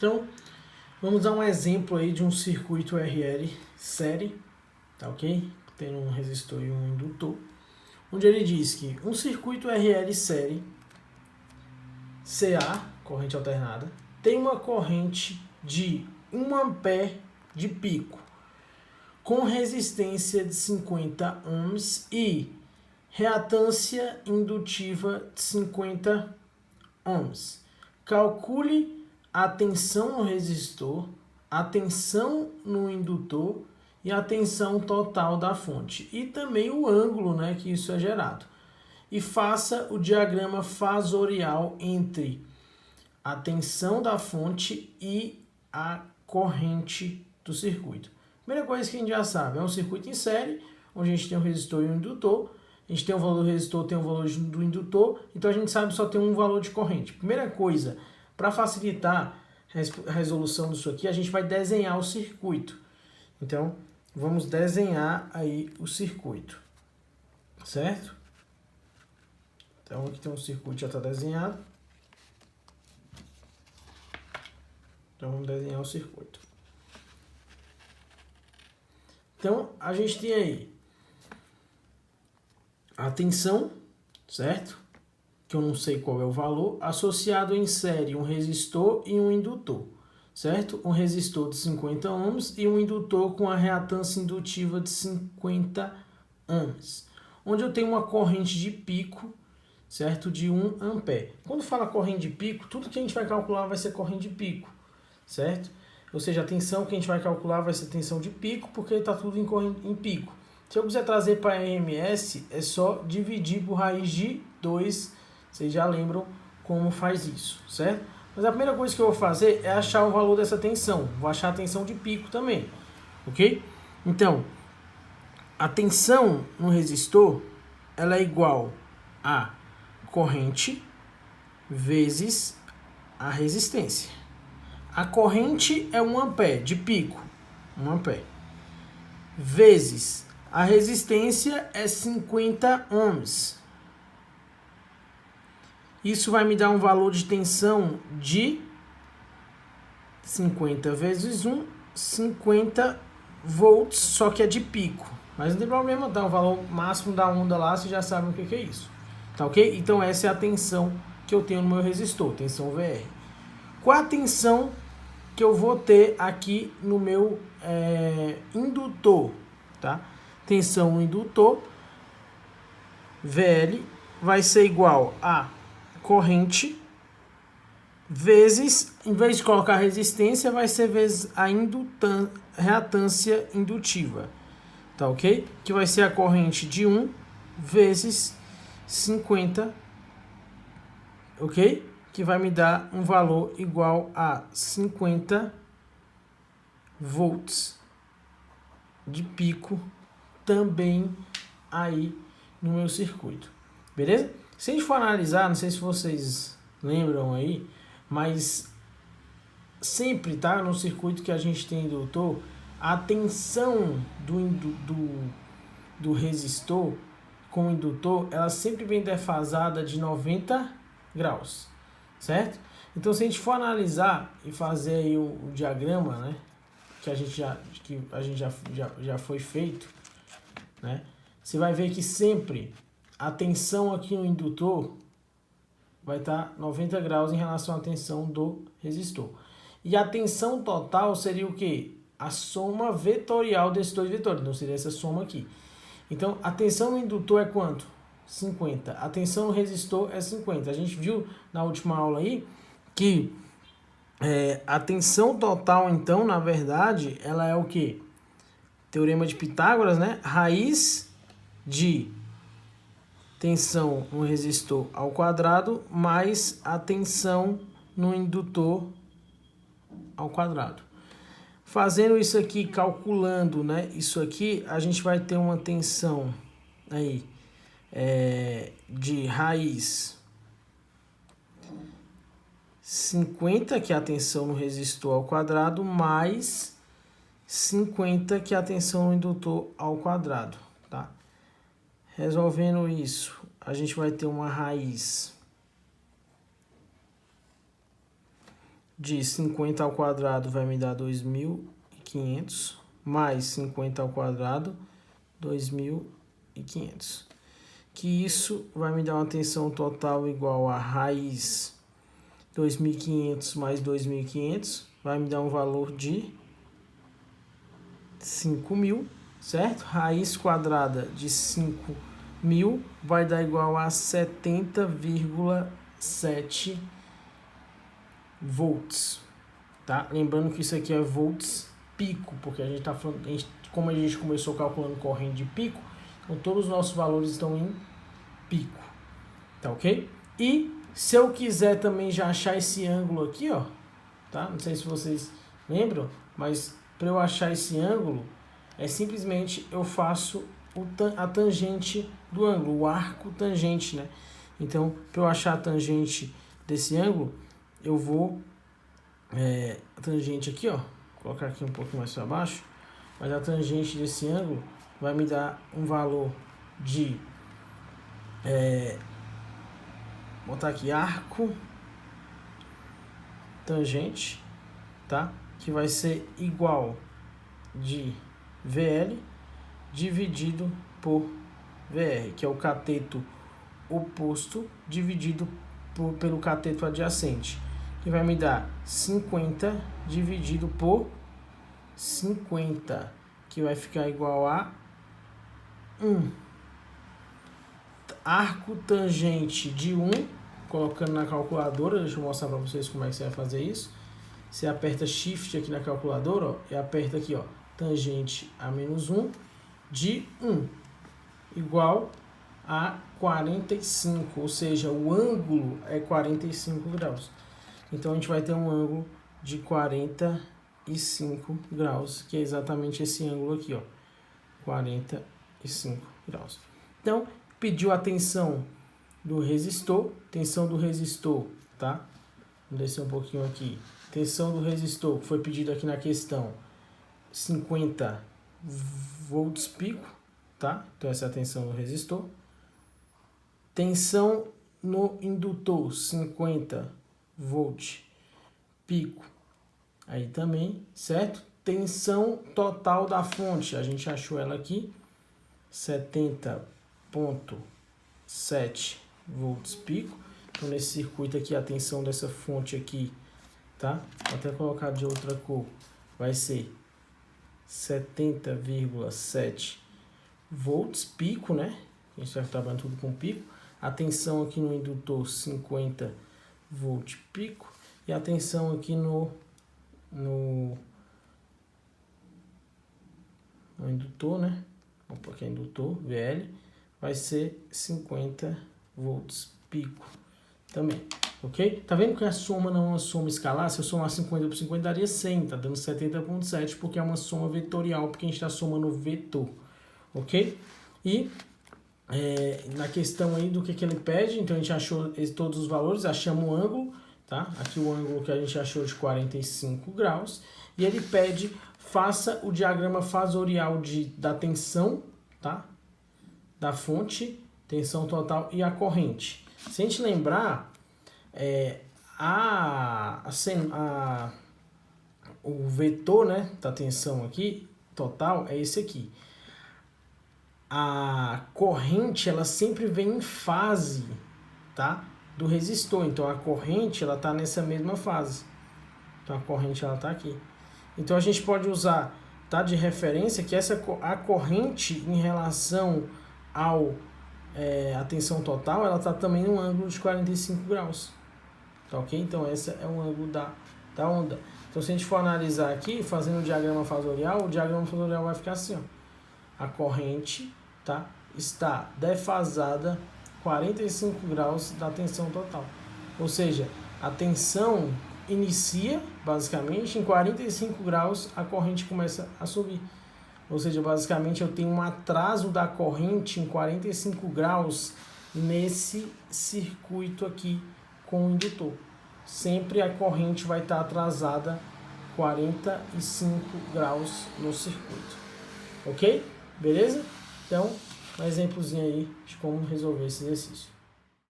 Então, vamos dar um exemplo aí de um circuito RL série, tá ok? Tendo um resistor e um indutor, onde ele diz que um circuito RL série, CA, corrente alternada, tem uma corrente de 1 ampere de pico, com resistência de 50 ohms e reatância indutiva de 50 ohms. Calcule a tensão no resistor, a tensão no indutor e a tensão total da fonte. E também o ângulo, né, que isso é gerado. E faça o diagrama fasorial entre a tensão da fonte e a corrente do circuito. Primeira coisa que a gente já sabe, é um circuito em série, onde a gente tem um resistor e um indutor. A gente tem um valor do resistor, tem um valor do indutor, então a gente sabe só tem um valor de corrente. Primeira coisa, para facilitar a resolução disso aqui, a gente vai desenhar o circuito. Então, vamos desenhar aí o circuito, certo? Então, aqui tem um circuito já está desenhado. Então, vamos desenhar o circuito. Então, a gente tem aí a tensão, certo? Que eu não sei qual é o valor, associado em série um resistor e um indutor, certo? Um resistor de 50 ohms e um indutor com a reatância indutiva de 50 ohms, onde eu tenho uma corrente de pico, certo? De 1 ampere. Quando fala corrente de pico, tudo que a gente vai calcular vai ser corrente de pico, certo? Ou seja, a tensão que a gente vai calcular vai ser tensão de pico, porque está tudo em pico. Se eu quiser trazer para RMS, é só dividir por raiz de 2. Vocês já lembram como faz isso, certo? Mas a primeira coisa que eu vou fazer é achar o valor dessa tensão. Vou achar a tensão de pico também, ok? Então, a tensão no resistor, ela é igual a corrente vezes a resistência. A corrente é 1 ampere de pico, 1 ampere, vezes a resistência é 50 ohms. Isso vai me dar um valor de tensão de 50 vezes 1, 50 volts, só que é de pico. Mas não tem problema, dá o valor máximo da onda lá, vocês já sabem o que é isso. Tá ok? Então essa é a tensão que eu tenho no meu resistor, tensão VR. Qual a tensão que eu vou ter aqui no meu indutor? Tá? Tensão no indutor, VL, vai ser igual a corrente vezes, em vez de colocar resistência, vai ser vezes a reatância indutiva, tá ok? Que vai ser a corrente de 1 vezes 50, ok? Que vai me dar um valor igual a 50 volts de pico também aí no meu circuito, beleza? Se a gente for analisar, não sei se vocês lembram aí, mas sempre, tá, no circuito que a gente tem indutor, a tensão do resistor com o indutor, ela sempre vem defasada de 90 graus, certo? Então, se a gente for analisar e fazer aí o diagrama, né, que a gente já foi feito, né, você vai ver que sempre a tensão aqui no indutor vai estar 90 graus em relação à tensão do resistor. E a tensão total seria o quê? A soma vetorial desses dois vetores. Então, seria essa soma aqui. Então, a tensão no indutor é quanto? 50. A tensão no resistor é 50. A gente viu na última aula aí que a tensão total, então, na verdade, ela é o quê? Teorema de Pitágoras, né? Raiz de tensão no resistor ao quadrado mais a tensão no indutor ao quadrado. Fazendo isso aqui, calculando, né, isso aqui, a gente vai ter uma tensão aí de raiz 50, que é a tensão no resistor ao quadrado, mais 50, que é a tensão no indutor ao quadrado, tá? Resolvendo isso, a gente vai ter uma raiz de 50 ao quadrado vai me dar 2.500, mais 50 ao quadrado, 2.500. Que isso vai me dar uma tensão total igual a raiz 2.500 mais 2.500, vai me dar um valor de 5.000, certo? Raiz quadrada de 5.000 vai dar igual a 70,7 volts, tá? Lembrando que isso aqui é volts pico, porque a gente está falando, como a gente começou calculando corrente de pico, então todos os nossos valores estão em pico, tá ok? E se eu quiser também já achar esse ângulo aqui, ó, tá? Não sei se vocês lembram, mas para eu achar esse ângulo, é simplesmente eu faço a tangente do ângulo, o arco tangente, né? Então, para eu achar a tangente desse ângulo, eu vou, a tangente aqui, ó, vou colocar aqui um pouco mais para baixo, mas a tangente desse ângulo vai me dar um valor de, botar aqui, arco tangente, tá? Que vai ser igual de VL dividido por VR, que é o cateto oposto dividido pelo cateto adjacente, que vai me dar 50 dividido por 50, que vai ficar igual a 1. Arco tangente de 1, colocando na calculadora, deixa eu mostrar para vocês como é que você vai fazer isso. Você aperta Shift aqui na calculadora, ó, e aperta aqui, ó, tangente a menos 1 de 1, igual a 45, ou seja, o ângulo é 45 graus. Então, a gente vai ter um ângulo de 45 graus, que é exatamente esse ângulo aqui, ó, 45 graus. Então, pediu a tensão do resistor, tá? Vou descer um pouquinho aqui. Tensão do resistor, que foi pedido aqui na questão, 50 volts pico, tá? Então, essa é a tensão do resistor. Tensão no indutor, 50 volts pico, aí também, certo? Tensão total da fonte, a gente achou ela aqui, 70,7 volts pico. Então, nesse circuito aqui, a tensão dessa fonte aqui, tá? Vou até colocar de outra cor, vai ser 70,7 volts pico, né? A gente vai trabalhando tudo com pico. A tensão aqui no indutor, 50 volts pico. E a tensão aqui no indutor, né? Vamos pôr aqui indutor, VL, vai ser 50 volts pico também, ok? Tá vendo que a soma não é uma soma escalar? Se eu somar 50 por 50 daria 100, tá dando 70,7, porque é uma soma vetorial, porque a gente está somando o vetor, ok? E na questão aí do que ele pede, então a gente achou todos os valores, achamos o ângulo, tá? Aqui o ângulo que a gente achou de 45 graus, e ele pede, faça o diagrama fasorial da tensão, tá? Da fonte, tensão total e a corrente. Se a gente lembrar, o vetor, né, da tensão aqui, total, é esse aqui. A corrente, ela sempre vem em fase, tá, do resistor. Então, a corrente, ela tá nessa mesma fase. Então, a corrente, ela tá aqui. Então, a gente pode usar, tá, de referência que a corrente em relação a tensão total, ela tá também num ângulo de 45 graus. Tá ok? Então, esse é o ângulo da onda. Então, se a gente for analisar aqui, fazendo o diagrama fasorial vai ficar assim, ó. A corrente, tá, está defasada 45 graus da tensão total. Ou seja, a tensão inicia, basicamente, em 45 graus, a corrente começa a subir. Ou seja, basicamente, eu tenho um atraso da corrente em 45 graus nesse circuito aqui com o indutor. Sempre a corrente vai estar atrasada 45 graus no circuito. Ok? Beleza? Então, um exemplozinho aí de como resolver esse exercício.